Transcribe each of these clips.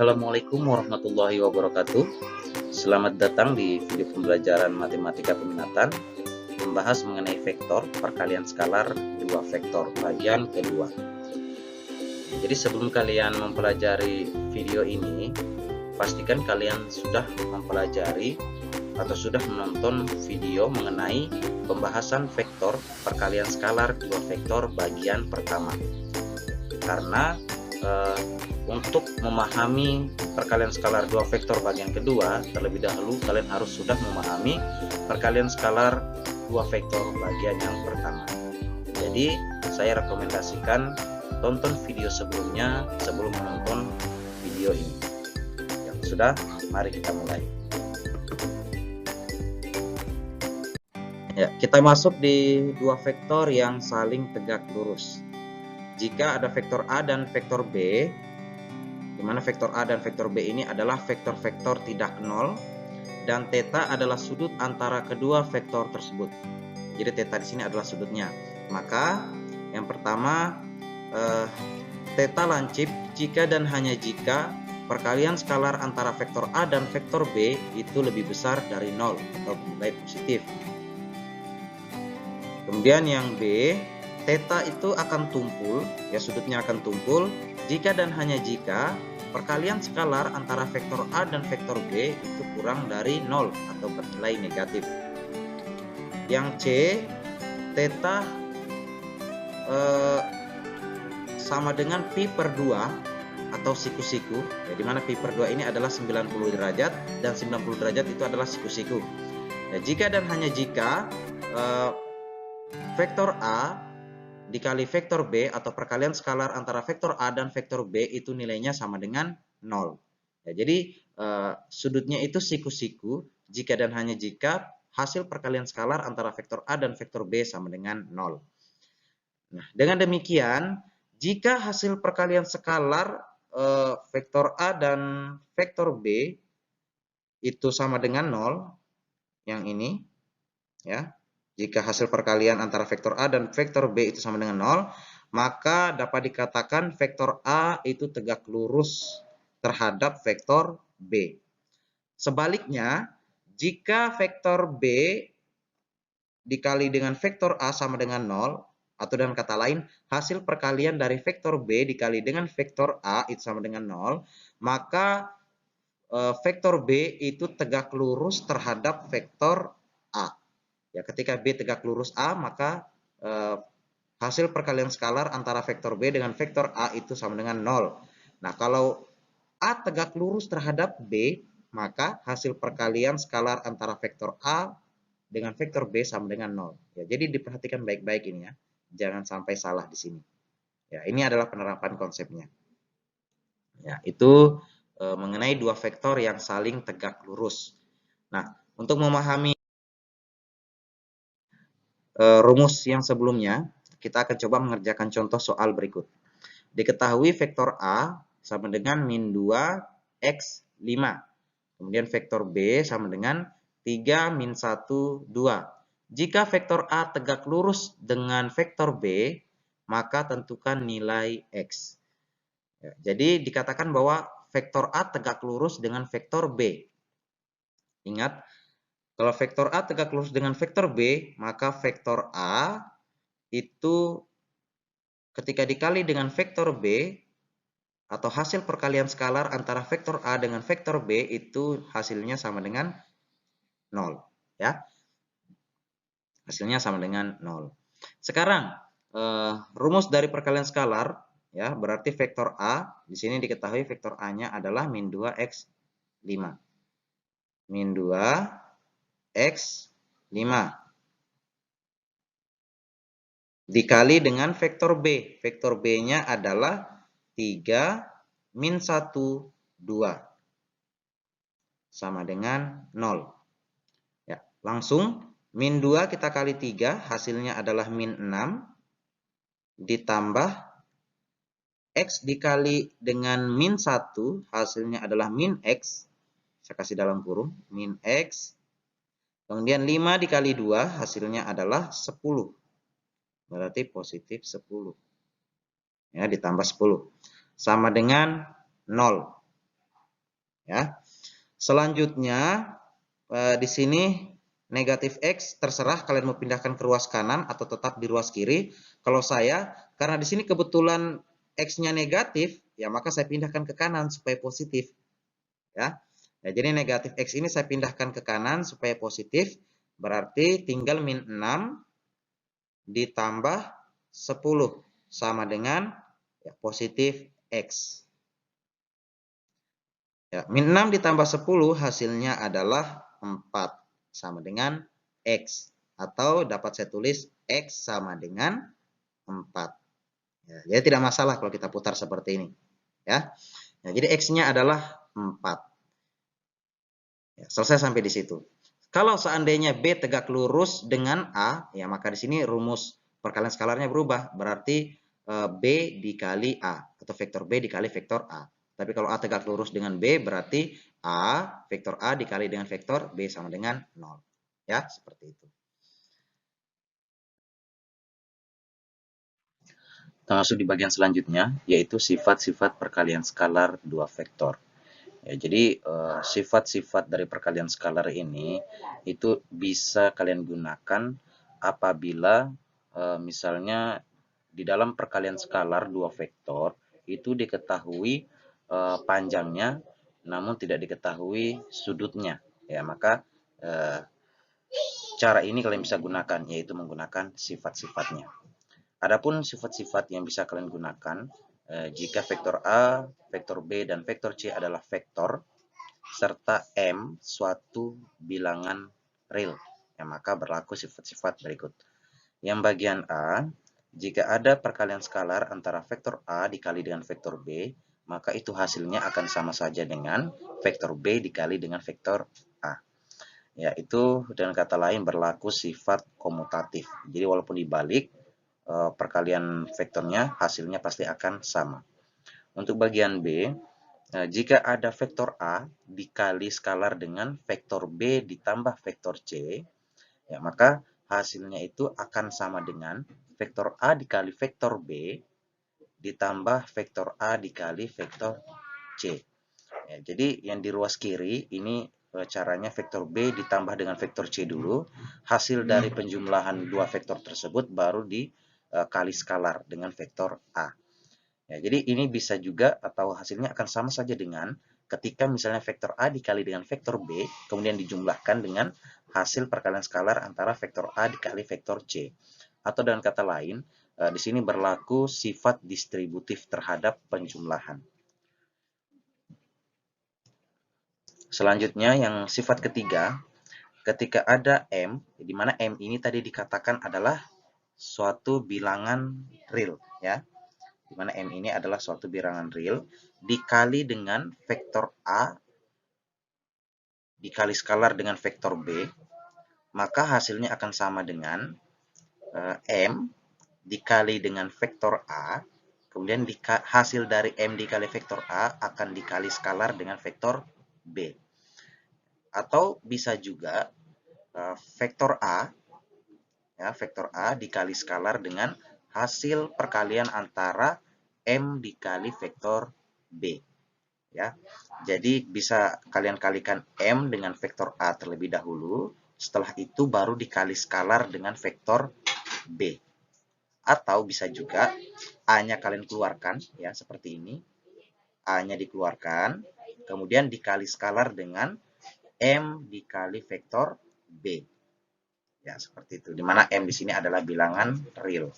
Assalamualaikum warahmatullahi wabarakatuh. Selamat datang di video pembelajaran matematika peminatan, membahas mengenai vektor perkalian skalar dua vektor bagian kedua. Jadi sebelum kalian mempelajari video ini, pastikan kalian sudah mempelajari atau sudah menonton video mengenai pembahasan vektor perkalian skalar dua vektor bagian pertama. Karena untuk memahami perkalian skalar dua vektor bagian kedua, terlebih dahulu kalian harus sudah memahami perkalian skalar dua vektor bagian yang pertama. Jadi saya rekomendasikan tonton video sebelumnya sebelum menonton video ini. Yang sudah, mari kita mulai. Ya, kita masuk di dua vektor yang saling tegak lurus. Jika ada vektor A dan vektor B, di mana vektor A dan vektor B ini adalah vektor-vektor tidak nol, dan theta adalah sudut antara kedua vektor tersebut. Jadi theta di sini adalah sudutnya. Maka yang pertama, theta lancip jika dan hanya jika perkalian skalar antara vektor A dan vektor B itu lebih besar dari nol atau bernilai positif. Kemudian yang B, theta itu akan tumpul, ya sudutnya akan tumpul jika dan hanya jika perkalian skalar antara vektor A dan vektor B itu kurang dari 0 atau bernilai negatif. Yang C, theta sama dengan pi per 2 atau siku-siku, ya, di mana pi per 2 ini adalah 90 derajat dan 90 derajat itu adalah siku-siku. Ya, jika dan hanya jika vektor A dikali vektor B atau perkalian skalar antara vektor A dan vektor B itu nilainya sama dengan 0. Ya, jadi sudutnya itu siku-siku jika dan hanya jika hasil perkalian skalar antara vektor A dan vektor B sama dengan 0. Nah, dengan demikian, jika hasil perkalian skalar vektor A dan vektor B itu sama dengan 0, yang ini, ya. Jika hasil perkalian antara vektor A dan vektor B itu sama dengan 0, maka dapat dikatakan vektor A itu tegak lurus terhadap vektor B. Sebaliknya, jika vektor B dikali dengan vektor A sama dengan 0, atau dengan kata lain, hasil perkalian dari vektor B dikali dengan vektor A itu sama dengan 0, maka vektor B itu tegak lurus terhadap vektor A. Ya, ketika B tegak lurus A, maka hasil perkalian skalar antara vektor B dengan vektor A itu sama dengan 0. Nah, kalau A tegak lurus terhadap B, maka hasil perkalian skalar antara vektor A dengan vektor B sama dengan 0. Ya, jadi diperhatikan baik-baik ini ya. Jangan sampai salah di sini. Ya, ini adalah penerapan konsepnya. Ya, itu mengenai dua vektor yang saling tegak lurus. Nah, untuk memahami rumus yang sebelumnya, kita akan coba mengerjakan contoh soal berikut. Diketahui vektor A sama dengan min 2x 5. Kemudian vektor B sama dengan 3 min 1 2. Jika vektor A tegak lurus dengan vektor B, maka tentukan nilai x. Ya, jadi dikatakan bahwa vektor A tegak lurus dengan vektor B. Ingat, kalau vektor A tegak lurus dengan vektor B, maka vektor A itu ketika dikali dengan vektor B atau hasil perkalian skalar antara vektor A dengan vektor B itu hasilnya sama dengan 0. Ya. Hasilnya sama dengan 0. Sekarang, rumus dari perkalian skalar, ya, berarti vektor A, di sini diketahui vektor A-nya adalah min 2x 5. Min 2x 5 dikali dengan vektor B. Vektor B-nya adalah 3 min 1 2 sama dengan 0. Ya, langsung min 2 kita kali 3 hasilnya adalah min 6 ditambah x dikali dengan min 1 hasilnya adalah min x. Saya kasih dalam kurung min x. Kemudian 5 dikali 2 hasilnya adalah 10. Berarti positif 10. Ya, ditambah 10. Sama dengan 0. Ya. Selanjutnya di sini negatif X terserah kalian mau pindahkan ke ruas kanan atau tetap di ruas kiri. Kalau saya, karena di sini kebetulan X-nya negatif, ya maka saya pindahkan ke kanan supaya positif. Ya. Nah, jadi negatif X ini saya pindahkan ke kanan supaya positif. Berarti tinggal min 6 ditambah 10 sama dengan ya, positif X. Ya, min 6 ditambah 10 hasilnya adalah 4 sama dengan X. Atau dapat saya tulis X sama dengan 4. Ya, jadi tidak masalah kalau kita putar seperti ini. Ya, ya jadi X-nya adalah 4. Ya, selesai sampai di situ. Kalau seandainya B tegak lurus dengan A, ya maka di sini rumus perkalian skalarnya berubah. Berarti B dikali A atau vektor B dikali vektor A. Tapi kalau A tegak lurus dengan B berarti A, vektor A dikali dengan vektor B sama dengan 0. Ya, seperti itu. Kita masuk di bagian selanjutnya, yaitu sifat-sifat perkalian skalar dua vektor. Ya, jadi sifat-sifat dari perkalian skalar ini itu bisa kalian gunakan apabila misalnya di dalam perkalian skalar dua vektor itu diketahui panjangnya namun tidak diketahui sudutnya. Ya, maka cara ini kalian bisa gunakan, yaitu menggunakan sifat-sifatnya. Adapun sifat-sifat yang bisa kalian gunakan jika vektor A, vektor B, dan vektor C adalah vektor serta M suatu bilangan real, ya, maka berlaku sifat-sifat berikut. Yang bagian A, jika ada perkalian skalar antara vektor A dikali dengan vektor B, maka itu hasilnya akan sama saja dengan vektor B dikali dengan vektor A. Ya, itu dengan kata lain berlaku sifat komutatif. Jadi walaupun dibalik perkalian vektornya, hasilnya pasti akan sama. Untuk bagian B, jika ada vektor A dikali skalar dengan vektor B ditambah vektor C, ya, maka hasilnya itu akan sama dengan vektor A dikali vektor B ditambah vektor A dikali vektor C. Ya, jadi yang di ruas kiri ini caranya vektor B ditambah dengan vektor C dulu. Hasil dari penjumlahan dua vektor tersebut baru dikali skalar dengan vektor A. Ya, jadi ini bisa juga atau hasilnya akan sama saja dengan ketika misalnya vektor A dikali dengan vektor B, kemudian dijumlahkan dengan hasil perkalian skalar antara vektor A dikali vektor C. Atau dengan kata lain, di sini berlaku sifat distributif terhadap penjumlahan. Selanjutnya yang sifat ketiga, ketika ada M, di mana M ini tadi dikatakan adalah suatu bilangan real, ya. Di mana M ini adalah suatu bilangan real dikali dengan vektor A dikali skalar dengan vektor B, maka hasilnya akan sama dengan M dikali dengan vektor A, kemudian hasil dari M dikali vektor A akan dikali skalar dengan vektor B. Atau bisa juga vektor A, ya, vektor A dikali skalar dengan hasil perkalian antara M dikali vektor B. Ya, jadi bisa kalian kalikan M dengan vektor A terlebih dahulu, setelah itu baru dikali skalar dengan vektor B. Atau bisa juga A-nya kalian keluarkan, ya, seperti ini. A-nya dikeluarkan, kemudian dikali skalar dengan M dikali vektor B. Ya, seperti itu. Dimana M di sini adalah bilangan real.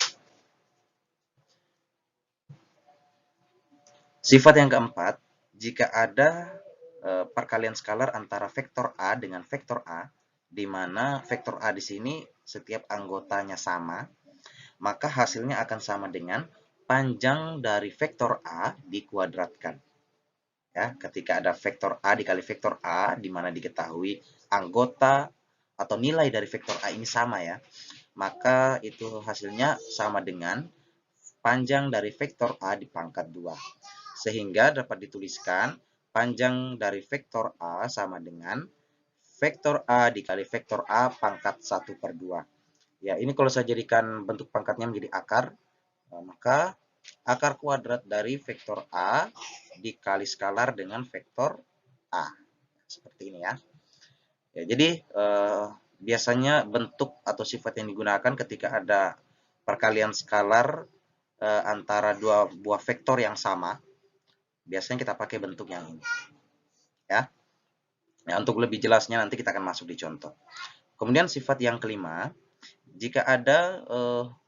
Sifat yang keempat, jika ada perkalian skalar antara vektor A dengan vektor A, di mana vektor A di sini setiap anggotanya sama, maka hasilnya akan sama dengan panjang dari vektor A dikuadratkan. Ya, ketika ada vektor A dikali vektor A, di mana diketahui anggota atau nilai dari vektor A ini sama, ya, maka itu hasilnya sama dengan panjang dari vektor A dipangkat 2. Sehingga dapat dituliskan panjang dari vektor A sama dengan vektor A dikali vektor A pangkat 1/2. Ya, ini kalau saya jadikan bentuk pangkatnya menjadi akar, maka akar kuadrat dari vektor A dikali skalar dengan vektor A. Seperti ini ya. Ya, jadi biasanya bentuk atau sifat yang digunakan ketika ada perkalian skalar antara dua buah vektor yang sama, biasanya kita pakai bentuk yang ini. Ya. Nah, untuk lebih jelasnya nanti kita akan masuk di contoh. Kemudian sifat yang kelima, jika ada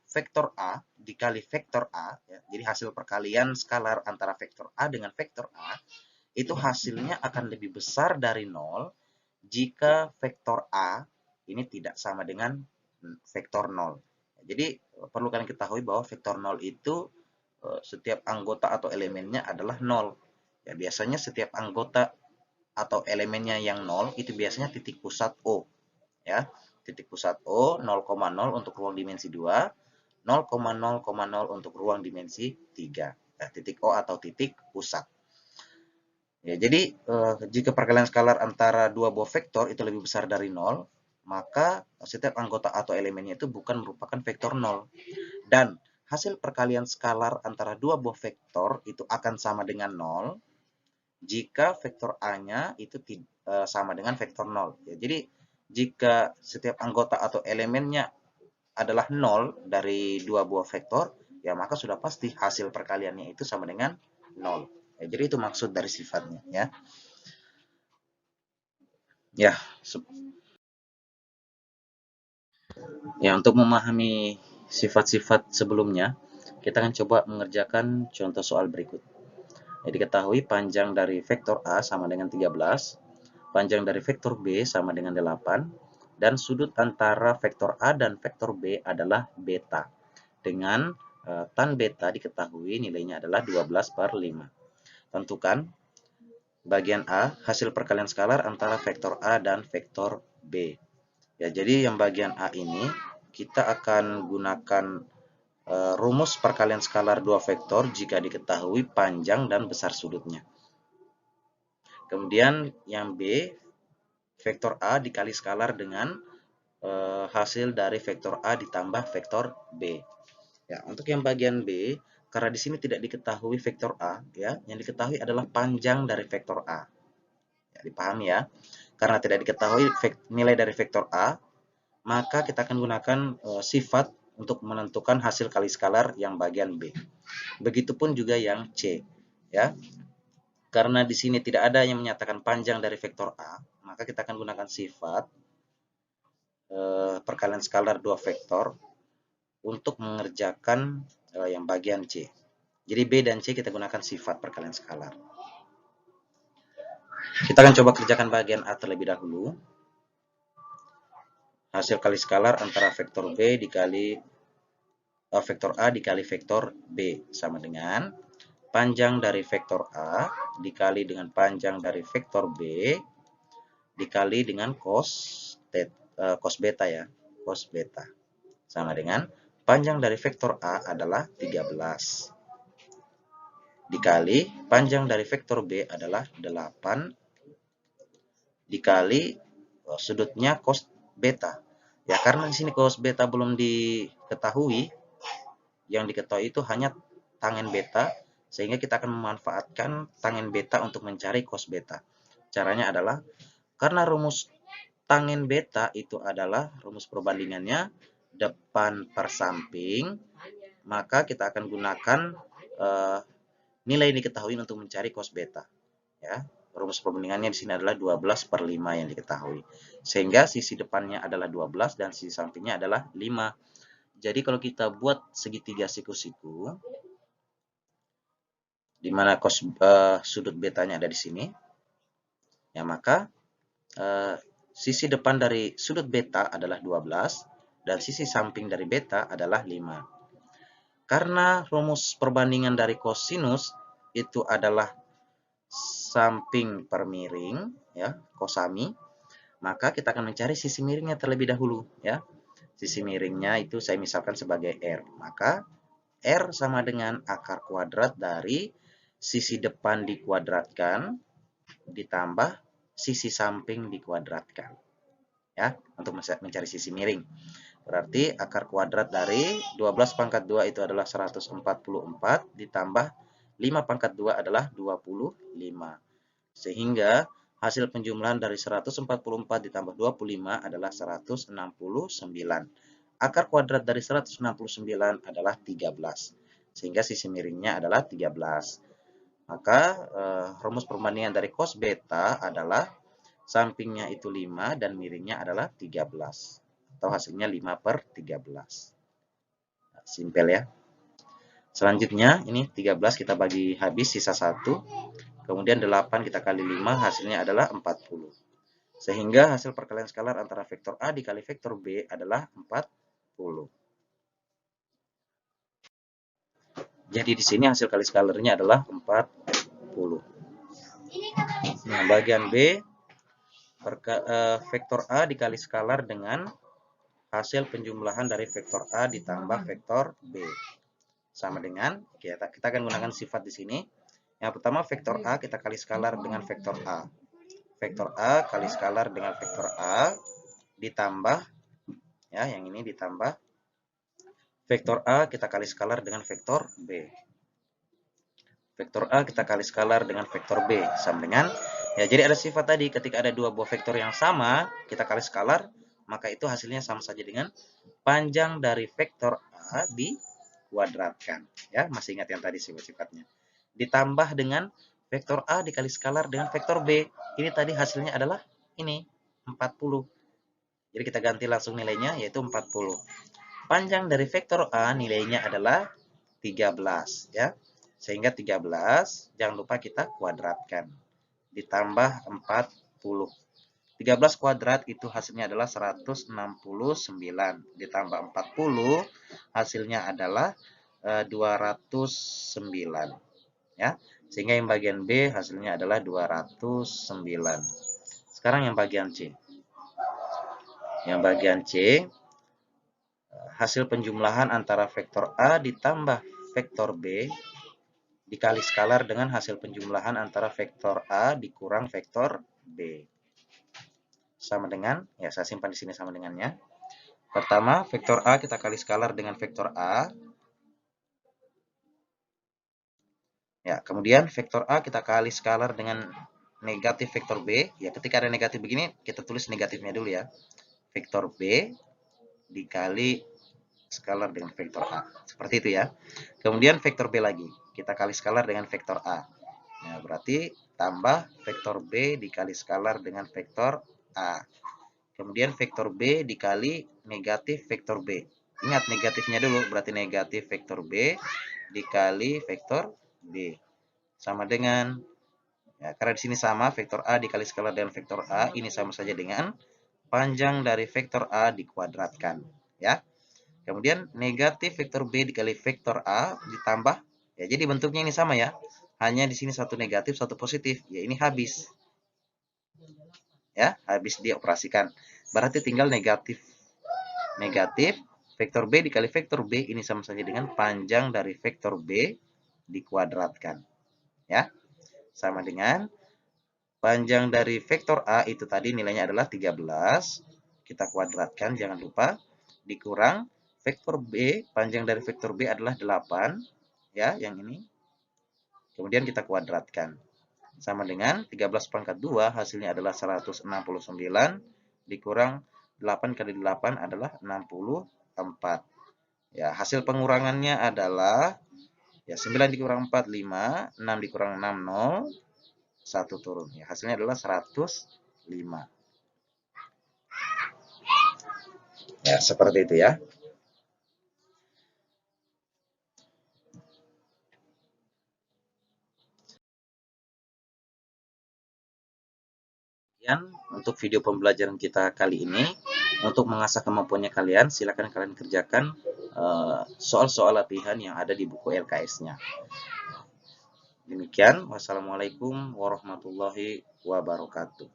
vektor A dikali vektor A, ya, jadi hasil perkalian skalar antara vektor A dengan vektor A, itu hasilnya akan lebih besar dari 0 jika vektor A ini tidak sama dengan vektor 0. Jadi perlu kalian ketahui bahwa vektor 0 itu setiap anggota atau elemennya adalah 0. Ya, biasanya setiap anggota atau elemennya yang 0 itu biasanya titik pusat O. Ya, titik pusat O 0,0 untuk ruang dimensi 2, 0,0,0 untuk ruang dimensi 3. Ya, titik O atau titik pusat. Ya, jadi jika perkalian skalar antara dua buah vektor itu lebih besar dari 0, maka setiap anggota atau elemennya itu bukan merupakan vektor 0. Dan hasil perkalian skalar antara dua buah vektor itu akan sama dengan 0 jika vektor A-nya itu sama dengan vektor 0. Ya, jadi jika setiap anggota atau elemennya adalah 0 dari dua buah vektor, ya maka sudah pasti hasil perkaliannya itu sama dengan 0. Ya, jadi itu maksud dari sifatnya ya. Ya, untuk memahami sifat-sifat sebelumnya, kita akan coba mengerjakan contoh soal berikut. Jadi ketahui panjang dari vektor A sama dengan 13, panjang dari vektor B sama dengan 8, dan sudut antara vektor A dan vektor B adalah beta. Dengan tan beta diketahui nilainya adalah 12/5. Tentukan bagian A, hasil perkalian skalar antara vektor A dan vektor B. Ya, jadi yang bagian A ini kita akan gunakan rumus perkalian skalar dua vektor jika diketahui panjang dan besar sudutnya. Kemudian yang B, vektor A dikali skalar dengan hasil dari vektor A ditambah vektor B. Ya, untuk yang bagian B, karena di sini tidak diketahui vektor A, ya, yang diketahui adalah panjang dari vektor A. Ya, dipahami ya? Karena tidak diketahui nilai dari vektor A, maka kita akan gunakan sifat untuk menentukan hasil kali skalar yang bagian B. Begitupun juga yang C, ya. Karena di sini tidak ada yang menyatakan panjang dari vektor A, maka kita akan gunakan sifat perkalian skalar dua vektor untuk mengerjakan yang bagian C. Jadi B dan C kita gunakan sifat perkalian skalar. Kita akan coba kerjakan bagian A terlebih dahulu. Hasil kali skalar antara vektor B dikali vektor A dikali vektor B sama dengan panjang dari vektor A dikali dengan panjang dari vektor B dikali dengan cos beta ya, cos beta sama dengan panjang dari vektor A adalah 13 dikali panjang dari vektor B adalah 8 dikali sudutnya cos beta. Ya, karena di sini cos beta belum diketahui, yang diketahui itu hanya tangen beta, sehingga kita akan memanfaatkan tangen beta untuk mencari cos beta. Caranya adalah, karena rumus tangen beta itu adalah rumus perbandingannya depan per samping, maka kita akan gunakan nilai yang diketahui untuk mencari cos beta. Ya, rumus perbandingannya di sini adalah 12/5 yang diketahui. Sehingga sisi depannya adalah 12 dan sisi sampingnya adalah 5. Jadi kalau kita buat segitiga siku-siku, di mana sudut betanya ada di sini, ya maka sisi depan dari sudut beta adalah 12 dan sisi samping dari beta adalah 5. Karena rumus perbandingan dari kosinus itu adalah samping per miring, ya, kosami, maka kita akan mencari sisi miringnya terlebih dahulu, ya. Sisi miringnya itu saya misalkan sebagai R, maka R sama dengan akar kuadrat dari sisi depan dikuadratkan ditambah sisi samping dikuadratkan, ya, untuk mencari sisi miring. Berarti akar kuadrat dari 12/2 itu adalah 144 ditambah 5/2 adalah 25. Sehingga hasil penjumlahan dari 144 ditambah 25 adalah 169. Akar kuadrat dari 169 adalah 13. Sehingga sisi miringnya adalah 13. Maka rumus perbandingan dari cos beta adalah sampingnya itu 5 dan miringnya adalah 13. Atau hasilnya 5/13. Simpel ya. Selanjutnya ini 13 kita bagi habis sisa 1. Kemudian 8 kita kali 5 hasilnya adalah 40. Sehingga hasil perkalian skalar antara vektor A dikali vektor B adalah 40. Jadi di sini hasil kali skalarnya adalah 40. Nah, bagian B, vektor A dikali skalar dengan hasil penjumlahan dari vektor A ditambah vektor B. Sama dengan, kita akan gunakan sifat di sini. Yang pertama, vektor A kita kali skalar dengan vektor A. Vektor A kali skalar dengan vektor A ditambah, ya, yang ini ditambah vektor A kita kali skalar dengan vektor B. Vektor A kita kali skalar dengan vektor B. Sama dengan, ya, jadi ada sifat tadi, ketika ada dua buah vektor yang sama, kita kali skalar, maka itu hasilnya sama saja dengan panjang dari vektor A dikuadratkan. Ya, masih ingat yang tadi sifat-sifatnya. Ditambah dengan vektor A dikali skalar dengan vektor B. Ini tadi hasilnya adalah ini, 40. Jadi kita ganti langsung nilainya, yaitu 40. Panjang dari vektor A nilainya adalah 13. Ya. Sehingga 13, jangan lupa kita kuadratkan. Ditambah 40. 13 kuadrat itu hasilnya adalah 169. Ditambah 40, hasilnya adalah 209. Ya. Sehingga yang bagian B hasilnya adalah 209. Sekarang yang bagian C. Yang bagian C, hasil penjumlahan antara vektor A ditambah vektor B dikali skalar dengan hasil penjumlahan antara vektor A dikurang vektor B. Sama dengan, ya saya simpan di sini sama dengannya. Pertama, vektor A kita kali skalar dengan vektor A. Ya, kemudian vektor A kita kali skalar dengan negatif vektor B. Ya, ketika ada negatif begini, kita tulis negatifnya dulu ya. Vektor B dikali skalar dengan vektor A. Seperti itu ya. Kemudian vektor B lagi. Kita kali skalar dengan vektor A. Nah, berarti tambah vektor B dikali skalar dengan vektor A. Kemudian vektor B dikali negatif vektor B. Ingat negatifnya dulu, berarti negatif vektor B dikali vektor B. Sama dengan, ya, karena di sini sama, vektor A dikali skalar dengan vektor A, ini sama saja dengan panjang dari vektor A dikuadratkan. Ya. Kemudian negatif vektor B dikali vektor A ditambah, ya, jadi bentuknya ini sama ya. Hanya di sini satu negatif, satu positif. Ya, ini habis. Ya, habis dioperasikan. Berarti tinggal negatif. Negatif vektor B dikali vektor B ini sama saja dengan panjang dari vektor B dikuadratkan. Ya. Sama dengan panjang dari vektor A itu tadi nilainya adalah 13. Kita kuadratkan, jangan lupa. Dikurang vektor B, panjang dari vektor B adalah 8. Ya, yang ini. Kemudian kita kuadratkan. Sama dengan 13 pangkat 2 hasilnya adalah 169 dikurang 8 kali 8 adalah 64. Ya, hasil pengurangannya adalah, ya, 9 dikurang 4 5, 6 dikurang 6 0, 1 turun. Ya, hasilnya adalah 105. Ya, seperti itu ya. Untuk video pembelajaran kita kali ini. Untuk mengasah kemampuannya kalian, silakan kalian kerjakan soal-soal latihan yang ada di buku LKS-nya. Demikian, wassalamualaikum warahmatullahi wabarakatuh.